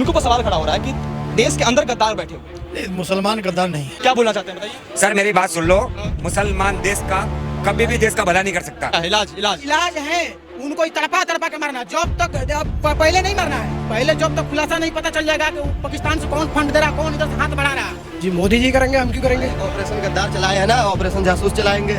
उनके ऊपर सवाल खड़ा हो रहा है कि देश के अंदर गद्दार बैठे हुए हैं। मुसलमान गद्दार नहीं। क्या बोलना चाहते हैं बताइए। सर मेरी बात सुन लो, मुसलमान देश का कभी भी देश का भला नहीं कर सकता। इलाज है उनको तड़पा तड़पा के मारना, जब तक पहले नहीं मारना है, पहले जब तक खुलासा नहीं पता चल जाएगा कि पाकिस्तान से कौन फंड दे रहा, कौन इधर से हाथ बढ़ा रहा। जी मोदी जी करेंगे, हम क्यों करेंगे? ऑपरेशन गद्दार चलाए है ना, ऑपरेशन जासूस चलाएंगे,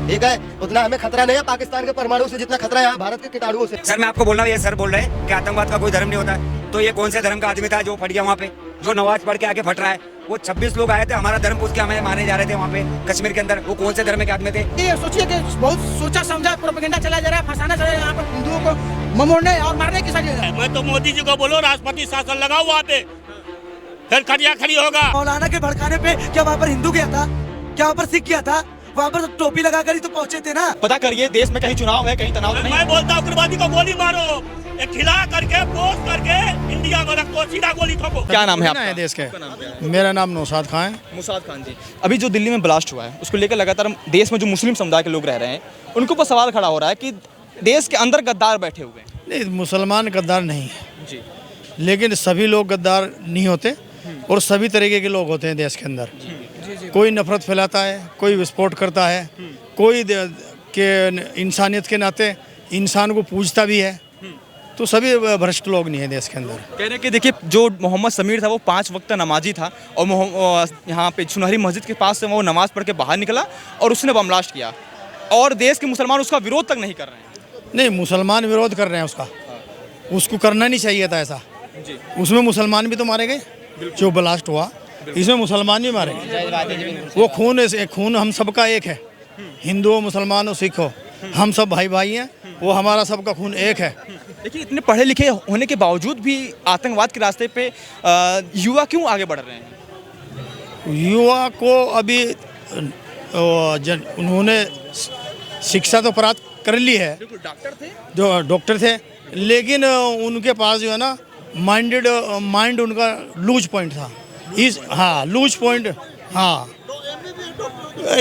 ठीक है। उतना हमें खतरा नहीं है पाकिस्तान के परमाणु से जितना खतरा है भारत के कीटाणुओं से। सर मैं आपको बोल रहा हूँ, ये सर बोल रहे हैं कि आतंकवाद का कोई धर्म नहीं होता है, तो ये कौन से धर्म का आदमी था जो फट गया वहाँ पे, जो नमाज पढ़ के आके फट रहा है? वो 26 लोग आए थे, हमारा धर्म पूछ के हमें मारे जा रहे थे वहाँ पे कश्मीर के अंदर, वो कौन से धर्म के आदमी थे? ये सोचिए कि बहुत सोचा समझा प्रोपेगेंडा चला जा रहा है, फंसाना चला जा रहा है, यहाँ पर हिंदुओं को ममोड़ने और मारने की साजिश। मैं तो मोदी जी को बोलो राष्ट्रपति शासन लगाओ वहाँ पे, फिर खड़िया खड़ी होगा। मौलाना के भड़काने पे क्या वहाँ पर हिंदू गया था? क्या वहाँ पर सिख गया था? वहाँ पर टोपी लगा कर ही तो पहुँचे थे ना। पता करिए देश में कहीं चुनाव है, कहीं तनाव नहीं। मैं बोलता हूँ उग्रवादी को गोली मारो, खिला करके पोस करके इंडिया को रखो, सीधा गोली ठोको। क्या नाम है आपका? है देश के? मेरा नाम नौशाद खान है। मुसाद खान जी, अभी जो दिल्ली में ब्लास्ट हुआ है उसको लेकर लगातार देश में जो मुस्लिम समुदाय के लोग रह रहे हैं उनके ऊपर सवाल खड़ा हो रहा है कि देश के अंदर गद्दार बैठे हुए हैं। नहीं, मुसलमान गद्दार नहीं है जी, लेकिन सभी लोग गद्दार नहीं होते और सभी तरीके के लोग होते हैं देश के अंदर। कोई नफरत फैलाता है, कोई विस्फोट करता है, कोई के इंसानियत के नाते इंसान को पूजता भी है, तो सभी भ्रष्ट लोग नहीं है देश के अंदर। कह रहे हैं कि देखिए जो मोहम्मद समीर था वो 5 वक्त नमाजी था और यहाँ पे सुनहरी मस्जिद के पास से वो नमाज पढ़ के बाहर निकला और उसने बम ब्लास्ट किया और देश के मुसलमान उसका विरोध तक नहीं कर रहे हैं। नहीं, मुसलमान विरोध कर रहे हैं उसका, उसको करना नहीं चाहिए था ऐसा। उसमें मुसलमान भी तो मारे गए, जो ब्लास्ट हुआ इसमें मुसलमान भी मारे गए। वो खून हम सबका एक है, हिंदू हो, मुसलमान हो, सिख हो, हम सब भाई भाई हैं, वो हमारा सबका खून एक है। देखिए इतने पढ़े लिखे होने के बावजूद भी आतंकवाद के रास्ते पे युवा क्यों आगे बढ़ रहे हैं? युवा को अभी उन्होंने शिक्षा तो प्राप्त कर ली है, डॉक्टर थे, जो डॉक्टर थे, लेकिन उनके पास जो है ना माइंड उनका लूज पॉइंट था। लूज पॉइंट,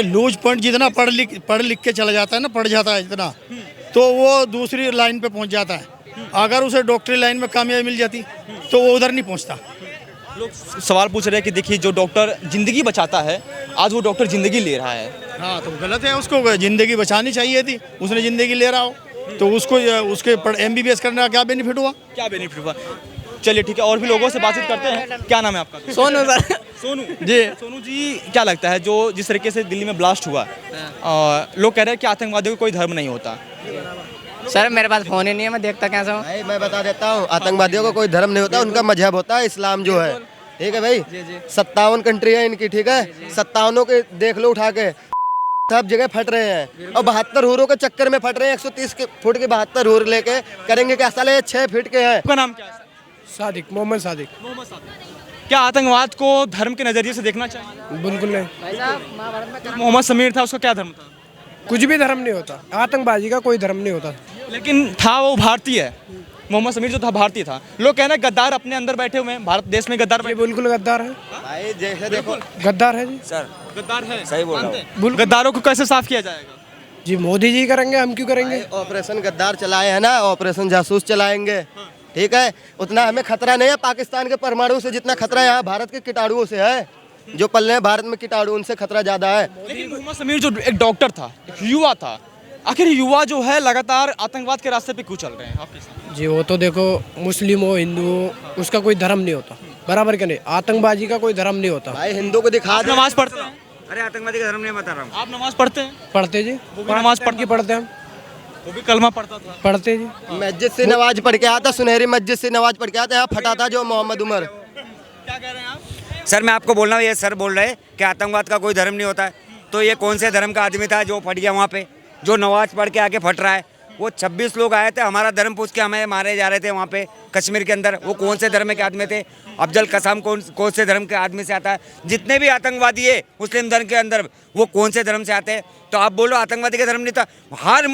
लूज पॉइंट जितना पढ़ लिख के चला जाता है ना, पढ़ जाता है जितना, तो वो दूसरी लाइन पे पहुंच जाता है। अगर उसे डॉक्टरी लाइन में कामयाबी मिल जाती तो वो उधर नहीं पहुंचता। लोग सवाल पूछ रहे हैं कि देखिए जो डॉक्टर जिंदगी बचाता है आज वो डॉक्टर जिंदगी ले रहा है। हाँ, तो गलत है, उसको जिंदगी बचानी चाहिए थी, उसने जिंदगी ले रहा हो तो उसको उसके MBBS करने का क्या बेनिफिट हुआ? क्या बेनिफिट हुआ? चलिए ठीक है, और भी लोगों से बातचीत करते हैं। क्या नाम है आपका? सोनू सर। सोनू जी। सोनू जी, क्या लगता है जो जिस तरीके से दिल्ली में ब्लास्ट हुआ, लोग कह रहे हैं कि आतंकवादियों का कोई धर्म नहीं होता। सर मेरे पास फोन ही नहीं है, मैं देखता कैसा हूँ। भाई मैं बता देता हूँ, आतंकवादियों का कोई धर्म नहीं होता, उनका मजहब होता है इस्लाम जो है, ठीक है भाई। 57 कंट्री है इनकी, ठीक है, 57 के देख लो उठा के, सब जगह फट रहे हैं और 72 हूरों के चक्कर में फट रहे हैं। 130 फुट के 72 हूर लेके करेंगे क्या? साले 6 फीट के हैं। आपका नाम क्या है? सादिक, मोहम्मद सादिक। क्या आतंकवाद को धर्म के नजरिए से देखना चाहिए? बिल्कुल नहीं। मोहम्मद समीर था, उसका क्या धर्म था? कुछ भी धर्म नहीं होता, आतंकबाजी का कोई धर्म नहीं होता। लेकिन था वो भारतीय है, मोहम्मद समीर जो था भारतीय था। लोग कह रहे हैं गद्दार अपने अंदर बैठे हुए हैं, भारत देश में गद्दार बैठे। बिल्कुल गद्दार है भाई जैसे देखो, गद्दार है जी। सर गद्दार है, सही बोल रहा हूँ। गद्दारों को कैसे साफ किया जाएगा? जी मोदी जी करेंगे, हम क्यों करेंगे? ऑपरेशन गद्दार चलाए है ना, ऑपरेशन जासूस चलाएंगे, ठीक है। उतना हमें खतरा नहीं है पाकिस्तान के परमाणु से जितना खतरा यहाँ भारत के कीटाणुओं से है, जो पल हैं भारत में कीटाणु, उनसे खतरा ज्यादा है। लेकिन मोहम्मद समीर जो एक डॉक्टर था, एक युवा था, आखिर युवा जो है लगातार आतंकवाद के रास्ते पे क्यों चल रहे हैं आपके साथ? जी वो तो देखो, मुस्लिम हो, हिंदू हो, उसका कोई धर्म नहीं होता, बराबर क्या नहीं? आतंकबाजी का कोई धर्म नहीं होता। भाई हिंदू को दिखा दे। नमाज पढ़ते हैं? अरे आतंकवादी का धर्म नहीं बता रहा हूँ। आप नमाज पढ़ते हैं? पढ़ते जी, नमाज पढ़ते हम, वो भी कलमा पढ़ता था। पढ़ते जी। मस्जिद से नमाज पढ़ के आता, सुनहरी मस्जिद से नमाज पढ़ के आता, यहाँ फटा था जो मोहम्मद उमर। क्या कह रहे हैं आप? सर मैं आपको बोल रहा हूँ, ये सर बोल रहे हैं कि आतंकवाद का कोई धर्म नहीं होता है, तो ये कौन से धर्म का आदमी था जो फट गया वहाँ पे, जो नमाज पढ़ के आके फट रहा है? वो 26 लोग आए थे, हमारा धर्म पूछ के हमें मारे जा रहे थे वहाँ पे कश्मीर के अंदर, वो कौन से धर्म के आदमी थे? अफजल कसाम कौन से धर्म के आदमी से आता है? जितने भी आतंकवादी है मुस्लिम धर्म के अंदर, वो कौन से धर्म से आते हैं? तो आप बोलो आतंकवादी का धर्म नहीं था। हर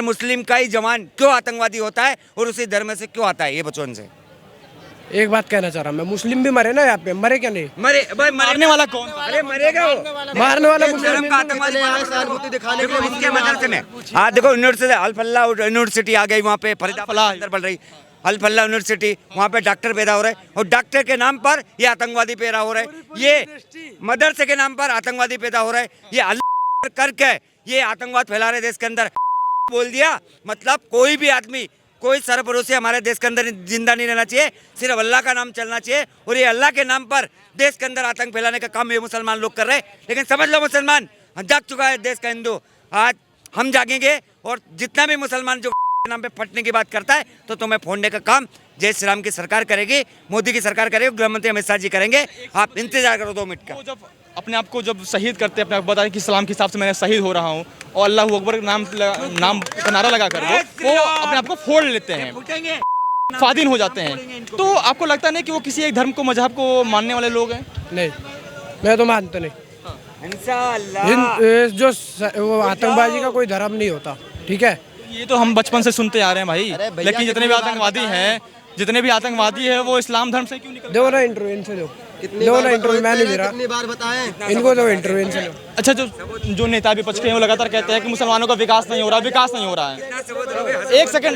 मुस्लिम का ही जवान क्यों आतंकवादी होता है और उसी धर्म से क्यों आता है? ये बचपन से एक बात कहना चाह रहा मैं, मुस्लिम भी मरे ना यहाँ पे, मरे क्या नहीं? मरे भाई, मारने वाला कौन? अरे मरेगा वो, मारने वाला धर्म का आतंकवादी सहानुभूति दिखाने इसके मदद में। हाँ देखो यूनिवर्सिटी अल फलाह यूनिवर्सिटी आ गई वहाँ पे, फरीदाबाद अंदर पढ़ रही, अल फल्ला यूनिवर्सिटी, वहाँ पे डॉक्टर पैदा हो रहे हैं और डॉक्टर के नाम पर ये आतंकवादी पैदा हो रहे हैं, ये मदरसे के नाम पर आतंकवादी पैदा हो रहे हैं, ये अल्लाह करके ये आतंकवाद फैला रहे देश के अंदर। बोल दिया मतलब कोई भी आदमी, कोई सरपरोसी हमारे देश के अंदर जिंदा नहीं रहना चाहिए, सिर्फ अल्लाह का नाम चलना चाहिए। और ये अल्लाह के नाम पर देश के अंदर आतंक फैलाने का काम ये मुसलमान लोग कर रहे हैं। लेकिन समझ लो मुसलमान जाग चुका है देश का हिंदू, आज हम जागेंगे और जितना भी मुसलमान जो नाम पे फटने की बात करता है तो तुम्हें फोड़ने का काम जय श्री राम की सरकार करेगी, मोदी की सरकार करेगी, गृह मंत्री अमित शाह जी करेंगे। आप इंतजार करो 2 मिनट का। वो जब अपने आप को जब शहीद करते हैं, अपने आप को बताएं कि इस्लाम के हिसाब से मैं शहीद हो रहा हूँ और अल्लाह अकबर नाम का नारा लगा कर वो अपने आप को फोड़ लेते हैं, फादिन हो जाते हैं। तो आपको लगता नहीं कि वो किसी एक धर्म को, मजहब को मानने वाले लोग हैं? नहीं, मैं तो मानता नहीं। जो वो आतंकवादी का कोई धर्म नहीं होता, ठीक है। ये तो हम बचपन से सुनते आ रहे हैं भाई, लेकिन जितने भी आतंकवादी हैं वो इस्लाम धर्म से क्यों निकल? दो ना इंटरव्यू इनसे दो, दो ना इंटरव्यू, मैं नहीं दे रहा, कितनी बार बताएं इनको दो इंटरव्यू इनसे लो। अच्छा, जो नेता विपक्ष के हैं वो लगातार कहते हैं कि मुसलमानों का विकास नहीं हो रहा है। एक सेकंड,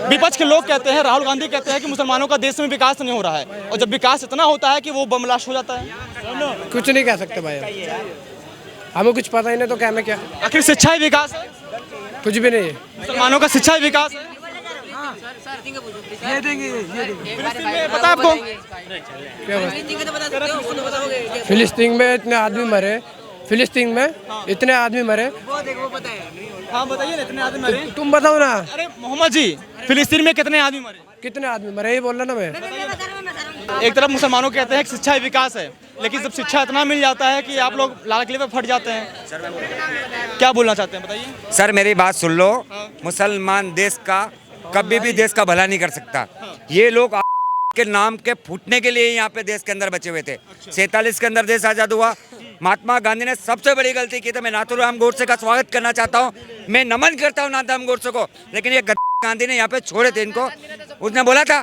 विपक्ष के लोग कहते हैं, राहुल गांधी कहते हैं कि मुसलमानों का देश में विकास नहीं हो रहा है, और जब विकास इतना होता है कि वो बम ब्लास्ट हो जाता है। कुछ नहीं कह सकते भाई, हमें कुछ पता ही नहीं तो क्या में क्या। आखिर शिक्षा ही विकास है? कुछ भी नहीं है। मुसलमानों का शिक्षा ही विकास है? पता आपको फिलिस्तीन में इतने आदमी मरे, फिलिस्तीन में इतने आदमी मरे। हाँ बताइए ना, इतने आदमी मरे? तुम बताओ ना। अरे मोहम्मद जी, फिलिस्तीन में कितने आदमी मरे? कितने आदमी मरे ये बोल रहा ना मैं। एक तरफ मुसलमानों कहते हैं कि शिक्षा ही विकास है, लेकिन जब शिक्षा इतना मिल जाता है कि आप लोग लाल किले पे फट जाते हैं। क्या बोलना चाहते हैं बताइए? सर मेरी बात सुन लो, मुसलमान देश का कभी भी देश का भला नहीं कर सकता। ये लोग के नाम के फूटने के लिए यहाँ पे देश के अंदर बचे हुए थे। 47 के अंदर देश आज़ाद हुआ, महात्मा गांधी ने सबसे बड़ी गलती की थी। मैं नाथूराम गोडसे का स्वागत करना चाहता हूँ, मैं नमन करता हूँ नाथूराम गोडसे को, लेकिन ये गांधी ने यहाँ पे छोड़े थे इनको। उसने बोला था,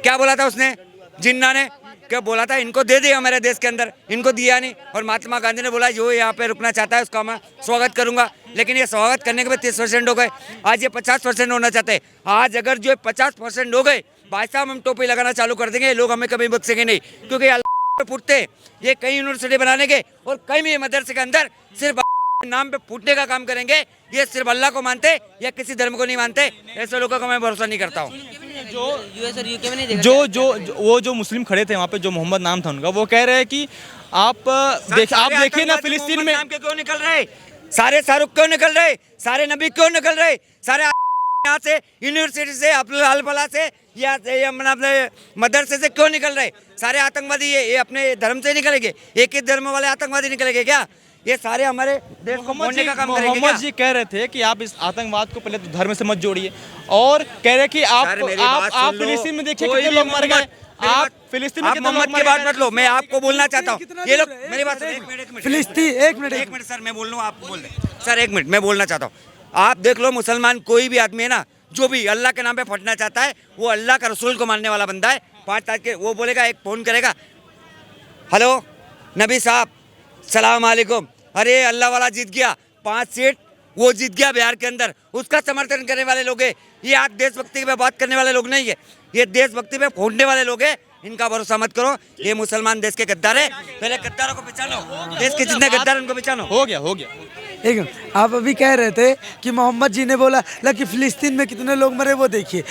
क्या बोला था उसने, जिन्ना ने क्या बोला था, इनको दे दिया हमारे देश के अंदर, इनको दिया नहीं। और महात्मा गांधी ने बोला जो यहाँ पे रुकना चाहता है उसका मैं स्वागत करूंगा, लेकिन ये स्वागत करने के बाद 30% हो गए, आज ये 50% होना चाहते हैं। आज अगर जो 50% हो गए, भाई साहब हम टोपी लगाना चालू कर देंगे, लोग हमें कभी बख्शेंगे नहीं, क्योंकि अल्लाह पे फूटते ये कई यूनिवर्सिटी बनाने के और कई भी मदरसे के अंदर सिर्फ नाम पे फूटने का काम करेंगे। ये सिर्फ अल्लाह को मानते या किसी धर्म को नहीं मानते, ऐसे लोगों को मैं भरोसा नहीं करता हूँ। जो मुस्लिम खड़े थे वहाँ पे, जो मोहम्मद नाम था उनका, वो कह रहे हैं कि आप देखिए ना फिलिस्तीन में क्यों निकल रहे, सारे शाहरुख क्यों निकल रहे, सारे नबी क्यों निकल रहे, सारे यहाँ से यूनिवर्सिटी से अल फला से या अपने मदरसे से क्यों निकल रहे, सारे आतंकवादी ये अपने धर्म से निकलेंगे, एक ही धर्म वाले आतंकवादी निकलेंगे क्या? ये सारे हमारे देश को मोड़ने का काम करेंगे क्या? मोहम्मद जी कह रहे थे कि आप इस आतंकवाद को पहले तो धर्म से मत जोड़िए, और कह रहे कि आप फिलिस्तीन में देखिए कितने लोग मर गए, आप फिलिस्तीन में कितने लोग मर गए। बात मत लो, मैं आपको बोलना चाहता हूँ, ये लोग मेरी बात फिलिस्तीन एक मिनट सर मैं बोल रहा हूँ, आप बोल रहे सर, एक मिनट मैं बोलना चाहता हूँ। आप देख लो, मुसलमान कोई भी आदमी है ना, जो भी अल्लाह के नाम पे फटना चाहता है, वो अल्लाह का रसूल को मानने वाला बंदा है। 5 तारीख के वो बोलेगा, एक फोन करेगा, हेलो नबी साहब सलाम अलैकुम, अरे अल्लाह वाला जीत गया 5 सीट, वो जीत गया बिहार के अंदर, उसका समर्थन करने वाले लोग हैं। ये आज देशभक्ति पे बात करने वाले लोग नहीं है, ये देशभक्ति पे फोड़ने वाले लोग हैं। इनका भरोसा मत करो, ये मुसलमान देश के गद्दार है। पहले गद्दारों को पहचानो, देश के जितने गद्दार उनको पहचानो। हो गया एक आप अभी कह रहे थे कि मोहम्मद जी ने बोला कि फिलिस्तीन में कितने लोग मरे, वो देखिए,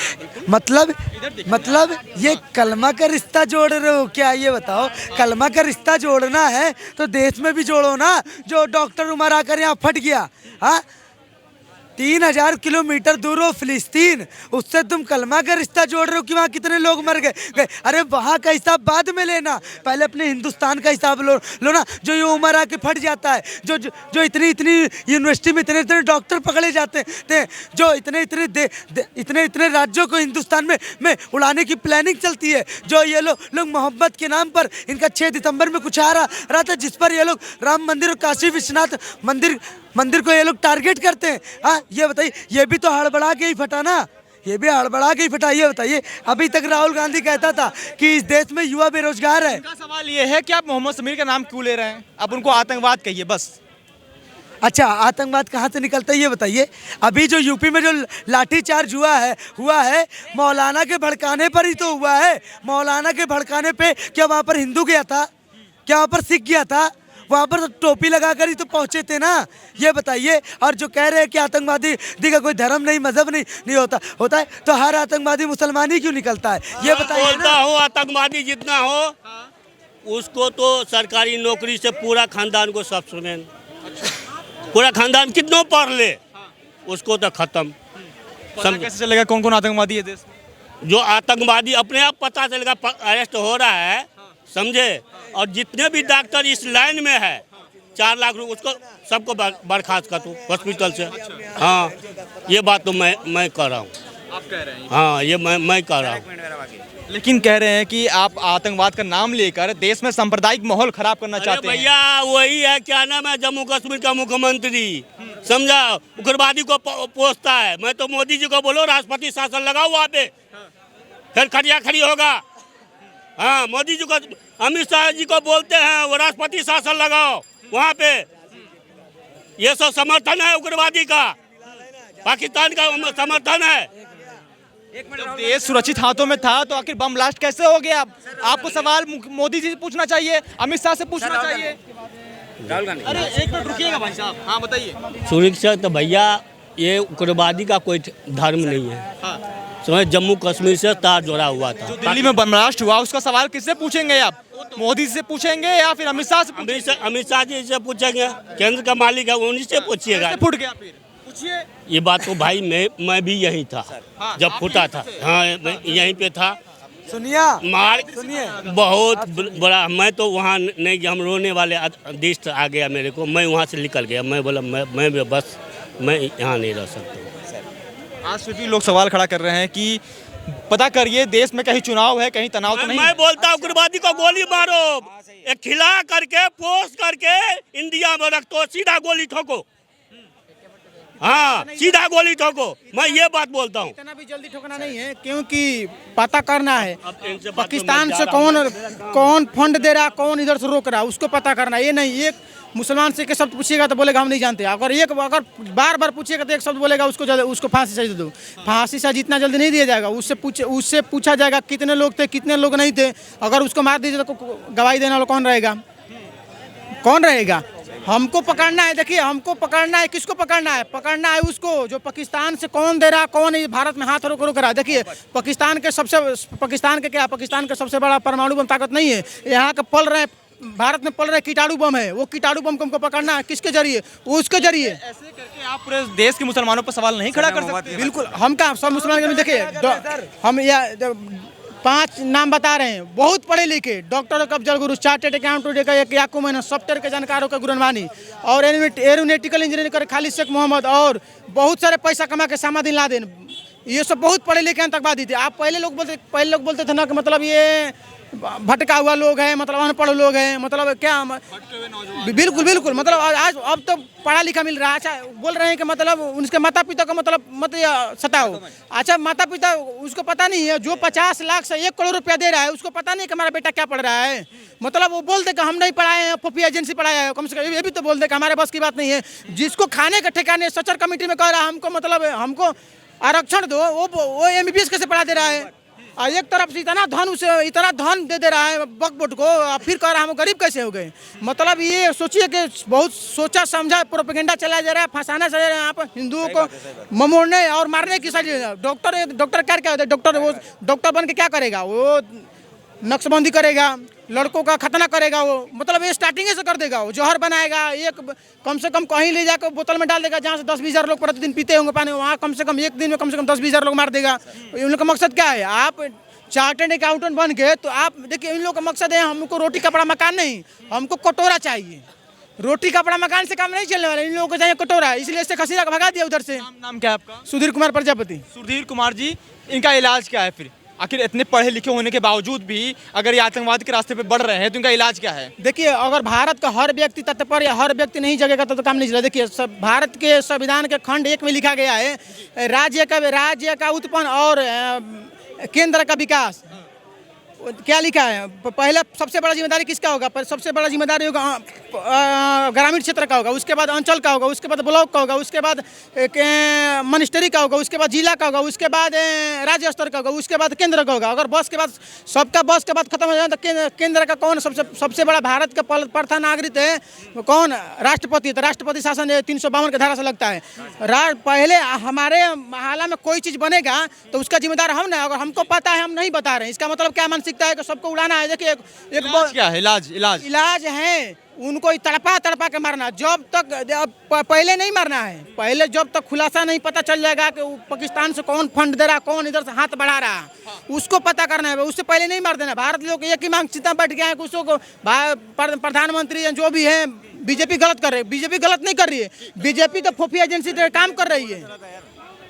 मतलब ये कलमा का रिश्ता जोड़ रहे हो क्या? ये बताओ, कलमा का रिश्ता जोड़ना है तो देश में भी जोड़ो ना। जो डॉक्टर उमर आकर यहाँ फट गया, हाँ 3000 किलोमीटर दूर हो फिलिस्तीन, उससे तुम कलमा का रिश्ता जोड़ रहे हो कि वहाँ कितने लोग मर गए। अरे वहाँ का हिसाब बाद में लेना, पहले अपने हिंदुस्तान का हिसाब लो ना। जो ये उमर आके फट जाता है, जो इतनी यूनिवर्सिटी में इतने डॉक्टर पकड़े जाते हैं, जो इतने राज्यों को हिंदुस्तान में उड़ाने की प्लानिंग चलती है, जो ये लोग मोहब्बत के नाम पर, इनका 6 दिसंबर में कुछ आ रहा था जिस पर ये लोग राम मंदिर और काशी विश्वनाथ मंदिर को ये लोग टारगेट करते हैं। हाँ ये बताइए, ये भी तो हड़बड़ा के ही फटा ना, ये भी हड़बड़ा के ही फटा। ये बताइए, अभी तक राहुल गांधी कहता था कि इस देश में युवा बेरोजगार है। उनका सवाल ये है कि आप मोहम्मद समीर का नाम क्यों ले रहे हैं? आप उनको आतंकवाद कहिए बस। अच्छा, आतंकवाद कहाँ से निकलता है ये बताइए। अभी जो यूपी में जो लाठीचार्ज हुआ है मौलाना के भड़काने पर ही तो हुआ है। मौलाना के भड़काने पे क्या वहाँ पर हिंदू गया था? क्या वहाँ पर सिख गया था? वहाँ पर तो टोपी लगाकर ही तो पहुँचे थे ना। ये बताइए। और जो कह रहे हैं कि आतंकवादी का कोई धर्म नहीं, मजहब नहीं होता है, तो हर आतंकवादी मुसलमान ही क्यों निकलता है ये बताइए। बोलता हूँ आतंकवादी जितना हो उसको तो सरकारी नौकरी से पूरा खानदान को सब सुने। पूरा खानदान कितनों पढ़ ले उसको तो खत्म। पता कैसे चलेगा कौन कौन आतंकवादी है देश में? जो आतंकवादी अपने आप पता चलेगा, अरेस्ट हो रहा है, समझे। और जितने भी डॉक्टर इस लाइन में है 4 लाख रुपये उसको सबको बर्खास्त कर दूँ हॉस्पिटल से। हाँ, ये बात तो मैं कह रहा हूँ। आप कह रहे हैं? हाँ, ये मैं कह रहा हूँ। लेकिन कह रहे हैं कि आप आतंकवाद का नाम लेकर देश में सांप्रदायिक माहौल खराब करना चाहते हैं। भैया वही है, क्या नाम है, जम्मू कश्मीर का मुख्यमंत्री, समझा, उग्रवादी को पोसता है। मैं तो मोदी जी को बोलो राष्ट्रपति शासन लगाओ वहाँ पे, फिर खड़िया खड़ी होगा। हाँ, मोदी जी को, अमित शाह जी को बोलते हैं वो राष्ट्रपति शासन लगाओ वहाँ पे। ये सब समर्थन है उग्रवादी का, पाकिस्तान का समर्थन है। जब देश सुरक्षित हाथों में था तो आखिर बम ब्लास्ट कैसे हो गया? आपको सवाल मोदी जी से पूछना चाहिए, अमित शाह से पूछना चाहिए। राहुल गांधी। अरे एक मिनट रुकिएगा भाई साहब। हाँ बताइए। सुरक्षा तो भैया ये उग्रवादी का कोई धर्म नहीं है। समझ, जम्मू कश्मीर से तार जोड़ा हुआ था। जो दिल्ली में बम ब्लास्ट हुआ उसका सवाल किससे पूछेंगे आप? मोदी से पूछेंगे या फिर अमित शाह से? अमित शाह जी से पूछेंगे, केंद्र का मालिक है उन्हीं से पूछिएगा। फूट गया फिर पूछिए। ये बात तो भाई मैं भी यहीं था जब फूटा था। हाँ, मैं यहीं पे था। सुनिए बहुत बड़ा। मैं तो वहाँ नहीं गया, हम रोने वाले दिष्ट आ गया मेरे को। मैं वहाँ से निकल गया। मैं बोला मैं बस मैं यहाँ नहीं रह सकता। आज फिर भी लोग सवाल खड़ा कर रहे हैं कि पता करिए देश में कहीं चुनाव है, कहीं तनाव तो नहीं। मैं बोलता हूँ उग्रवादी को गोली मारो, एक खिला करके पोस करके इंडिया में रख दो, सीधा गोली ठोको। हाँ, सीधा गोली ठोको। मैं ये बात बोलता हूँ। इतना भी जल्दी ठोकना नहीं है, क्योंकि पता करना है पाकिस्तान से कौन फंड दे रहा, कौन इधर से रोक रहा, उसको पता करना। ये नहीं एक मुसलमान से के शब्द पूछिएगा तो बोलेगा हम नहीं जानते। अगर बार बार पूछिएगा तो एक शब्द बोलेगा उसको फांसी सजा दो। फांसी सजा जितना जल्दी नहीं दिया जाएगा, उससे पूछा जाएगा कितने लोग थे, कितने लोग नहीं थे। अगर उसको मार दीजिए तो गवाही देने वाला कौन रहेगा? हमको पकड़ना है। देखिए, हमको पकड़ना है। किसको पकड़ना है? पकड़ना है उसको जो पाकिस्तान से कौन दे रहा, कौन भारत में हाथ रोक रहा है। देखिए, पाकिस्तान के सबसे बड़ा परमाणु बम ताकत नहीं है। यहाँ के भारत में पल रहे कीटाणु बम है। वो कीटाणु बम को हमको पकड़ना है। किसके जरिए? उसके जरिए। ऐसे करके आप पूरे देश के मुसलमानों पर सवाल नहीं खड़ा कर सकते। बिल्कुल, हम क्या सब मुसलमान? देखिए, हम 5 नाम बता रहे हैं। बहुत पढ़े लिखे doctor Afzal Guru, chartered accountant का याकूब मेनन, सॉफ्टवेयर के जानकारों का गुरनवानी, और एरोनॉटिकल इंजीनियरिंग का खालिद शेख मोहम्मद, और बहुत सारे पैसा कमा के सामा दिन लादेन। ये सब बहुत पढ़े लिखे आतंकवादी थे। आप पहले लोग बोलते थे ना कि मतलब ये भटका हुआ लोग है, मतलब अनपढ़ लोग हैं, मतलब क्या? बिल्कुल मतलब आज अब तो पढ़ा लिखा मिल रहा है। अच्छा, बोल रहे हैं कि मतलब उनके माता पिता का मतलब मत सताओ। अच्छा, माता पिता उसको पता नहीं है, जो 50 लाख से 1 करोड़ रुपया दे रहा है उसको पता नहीं कि हमारा बेटा क्या पढ़ रहा है। मतलब वो बोल दे कि हम नहीं पढ़ाए हैं, खुफिया एजेंसी पढ़ाया है। कम से कम ये भी तो बोल दे कि हमारे बस की बात नहीं है। जिसको खाने का ठिकाने सचर कमेटी में कह रहा है हमको, मतलब हमको आरक्षण दो, वो MBBS कैसे पढ़ा दे रहा है? और एक तरफ से इतना धन दे रहा है बकबुट को, फिर कह रहा है हम गरीब कैसे हो गए। मतलब ये सोचिए कि बहुत सोचा समझा प्रोपेगेंडा चलाया जा रहा है, फंसाना चला जा रहा है यहाँ पर हिंदुओं को, ममोड़ने और मारने की सारी। डॉक्टर क्या होता है? वो डॉक्टर बन के क्या करेगा? वो नक्शबंदी करेगा, लड़कों का खतना करेगा। वो मतलब ये स्टार्टिंग से कर देगा। वो जहर बनाएगा, एक कम से कम कहीं ले जाकर बोतल में डाल देगा जहाँ से 10-20 हज़ार लोग प्रतिदिन पीते होंगे पानी। वहाँ कम से कम एक दिन में कम से कम 10-20 हज़ार लोग मार देगा। इन लोग का मकसद क्या है? आप चार्टेड अकाउंटेंट बन के, तो आप देखिए इन लोग का मकसद है हमको रोटी कपड़ा मकान नहीं, हमको कटोरा चाहिए। रोटी कपड़ा मकान से काम नहीं चलने वाला, इन लोगों को चाहिए कटोरा। इसलिए इससे खसीरा भगा दिया उधर से। नाम क्या है आपका? सुधीर कुमार प्रजापति। सुधीर कुमार जी, इनका इलाज क्या है फिर? आखिर इतने पढ़े लिखे होने के बावजूद भी अगर ये आतंकवाद के रास्ते पे बढ़ रहे हैं तो इनका इलाज क्या है? देखिए, अगर भारत का हर व्यक्ति तत्पर या हर व्यक्ति नहीं जगेगा तो काम नहीं चलेगा। देखिए, भारत के संविधान के खंड 1 में लिखा गया है राज्य का उत्पन्न और केंद्र का विकास। क्या लिखा है, पहले सबसे बड़ा जिम्मेदारी किसका होगा? सबसे बड़ा जिम्मेदारी होगा ग्रामीण क्षेत्र का होगा, उसके बाद अंचल का होगा, उसके बाद ब्लॉक का होगा, उसके बाद मिनिस्ट्री का होगा, उसके बाद जिला का होगा, उसके बाद राज्य स्तर का होगा, उसके बाद केंद्र का होगा। अगर बस के बाद सबका बस के बाद खत्म हो जाए तो केंद्र का कौन सबसे बड़ा भारत का प्रथम नागरिक है? कौन? राष्ट्रपति। तो राष्ट्रपति शासन 352 के धारा से लगता है। पहले हमारे मोहल्ला में कोई चीज़ बनेगा तो उसका जिम्मेदार हम ना, अगर हमको पता है हम नहीं बता रहे हैं, इसका मतलब क्या मानसिकता है कि सबको उड़ाना है? देखिए इलाज क्या है? इलाज है उनको तड़पा के मारना। जब तक पहले नहीं मारना है, पहले जब तक खुलासा नहीं पता चल जाएगा कि पाकिस्तान से कौन फंड दे रहा, कौन इधर से हाथ बढ़ा रहा, उसको पता करना है, उससे पहले नहीं मार देना। भारत लोग एक ही मांग चिंता बैठ गया है कि उसको प्रधानमंत्री जो भी है बीजेपी गलत कर रही है। बीजेपी गलत नहीं कर रही है, बीजेपी तो खुफिया एजेंसी काम कर रही है।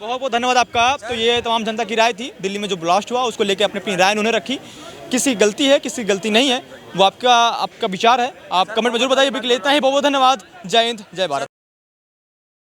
बहुत बहुत धन्यवाद आपका। तो ये तमाम जनता की राय थी। दिल्ली में जो ब्लास्ट हुआ उसको लेकर अपनी अपनी राय उन्होंने रखी। किसी गलती है, किसी गलती नहीं है, वो आपका विचार है। आप कमेंट में जरूर बताइए। इतना ही बहुत बहुत धन्यवाद। जय हिंद, जय भारत।